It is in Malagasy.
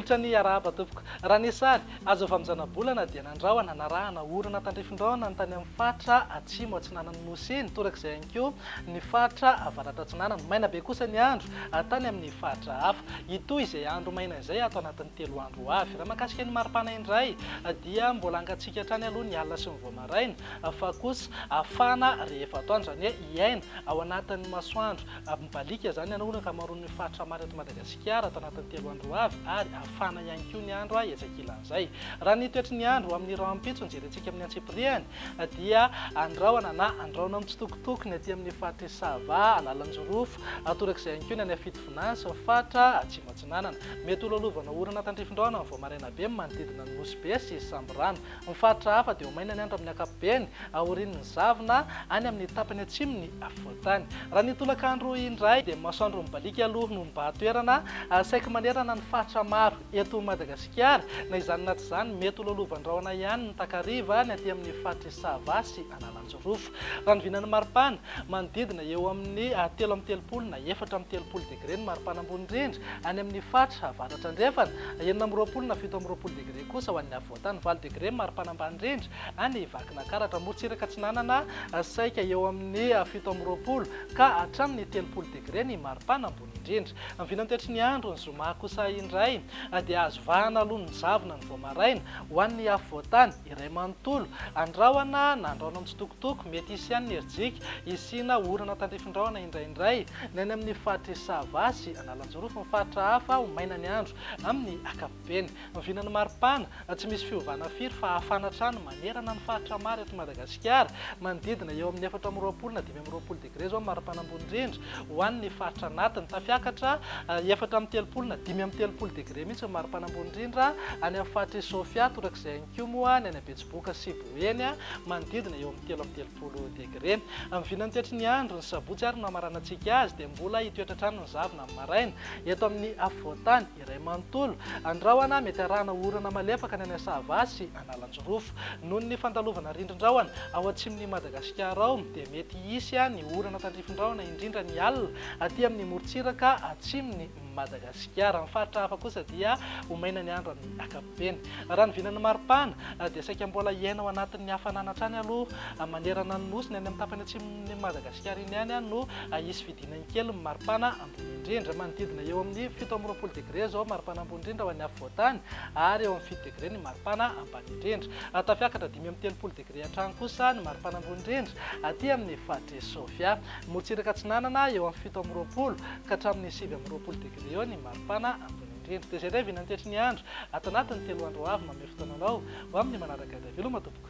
Tolotra ny arahaba tompoko. Raha ny sary azo famijana-bolana dia nandrahona narahana orana tandrifin-drahona ny tany amin'ny fatra atsimo atsinanan'ny nosy iny, torak'izay ihany koa ny fatra avaratra atsinanana. Maina be kosa ny andro tany amin'ny fatra hafa. Itoy izay andro maina izay ato anatin'ny 3 andro avy. Raha mahakasika ny maripana indray dia mbola angatsika hatrany aloha ny alina sy ny voamaraina, fa kosa afana rehefa atoandro, zany hoe iaina ao anatin'ny masoandro. Mibalika zany ianao ka maroan'ny fatra maro eto Madagasikara ato anatin'ny 3 andro avy, ary afana ihany koa ny andro etsak'ilan'izay. Raha ny toetry ny andro amin'ny rahampitso jerentsika amin'ny antsipiriany dia andrahona na andrahona mitsitokotoko ny aty amin'ny fatra Sava, Analanjorofo, torak'izay ihany koa ny any Fitovinany sy ny fatra atsimo atsinanana. Mety hololovana orana tandrifin-drahona ny voamaraina be manodidina ny nosy be sy Samborano. Ny fatra hafa dia maina ny andro amin'ny ankapobeny, aorian'ny zavona any amin'ny tapany atsimony afovoantany. Raha ny tolakandro indray dia masoandro mibalika aloha no mba toerana saika manerana ny fatra maro eto Madagasikara, na izany na tsy izany mety hololovandrahona ihany ny takariva ny aty amin'ny fatra Sava sy Analanjorofo. Raha ny vinan'ny maripana manodidina eo amin'ny 3 na 4 degré ny maripana ambony indrindra any amin'ny fatra avaratra andrefana, 9 na 7 degré kosa ho an'ny afovoantany, 9 degré maripana ambany indrindra any Vakinankaratra, morontsiraka atsinanana saika eo amin'ny 7 ka hatramin'ny 30 degré ny maripana ambony indrindra. Amin'ny vinan'ny toetry ny andro ny zoma kosa indray dia azo vahana aloha ny zavona ny voamaraina ho an'ny afovoantany, iray manontolo andrahona na andrahona mitsitokotoko, mety hisy ihany ny herijika isina orana tandrifin-drahona indraindray ny any amin'ny fatra Sava sy Analanjorofo. Ny fatra hafa ho maina ny andro amin'ny ankapobeny. Amin'ny vinan'ny maripana tsy misy fiovana firy fa afana trano manerana ny fatra maro eto Madagasikara, manodidina eo amin'ny 4 na 5 degré zao maripana ambony indrindra ho an'ny fatra anatiny, tafiakatra 4 na 5 degré mihitsy maripana ambony indrindra any amin'ny fatra Sofia, torak'izay ihany koa moa ny any Betsiboka sy Boeny manodidina eo amin'ny 30 degré. Amin'ny vinan'ny toetry ny andro ny sabotsy ary no hamaranantsika azy dia mbola hitoetra trano ny zavona amin'ny maraina eto amin'ny afovoantany, iray manontolo andrahona mety arahana orana malefaka ny any Sava sy Analanjorofo. Noho ny fandalovana rindrin-drahona ao atsimon'ny Madagasikara ao dia mety hisy ny orana tandrifin-drahona indrindra ny alina aty amin'ny morontsiraka atsimony Madagasikara. Ny faritra hafa kosa dia ho maina ny andro amin'ny ankapobeny. Raha ny vinan'ny maripana dia saika mbola iaina ao anatin'ny hafanana hatrany aloha manerana ny nosy ny any amin'ny tapany atsimon'ny Madagasikara iny ihany no hisy fidinany kely ny maripana ambony indrindra, manodidina eo amin'ny 17 degré zao maripana ambony indrindra ho an'ny afovoantany, ary eo amin'ny 7 degré ny maripana ambany indrindra. Tafiakatra 5 degré hatrany kosa ny maripana ambony indrindra aty amin'ny fatra Sofia, morontsiraka atsinanana eo amin'ny 17 ka hatramin'ny 19 degré eo ny maripana ambony indrindra. Dia izay indray vinan'ny toetry ny andro ato anatin'ny 3 andro avy mamery fotoananao ho amin'ny manaraka davilo matompoko.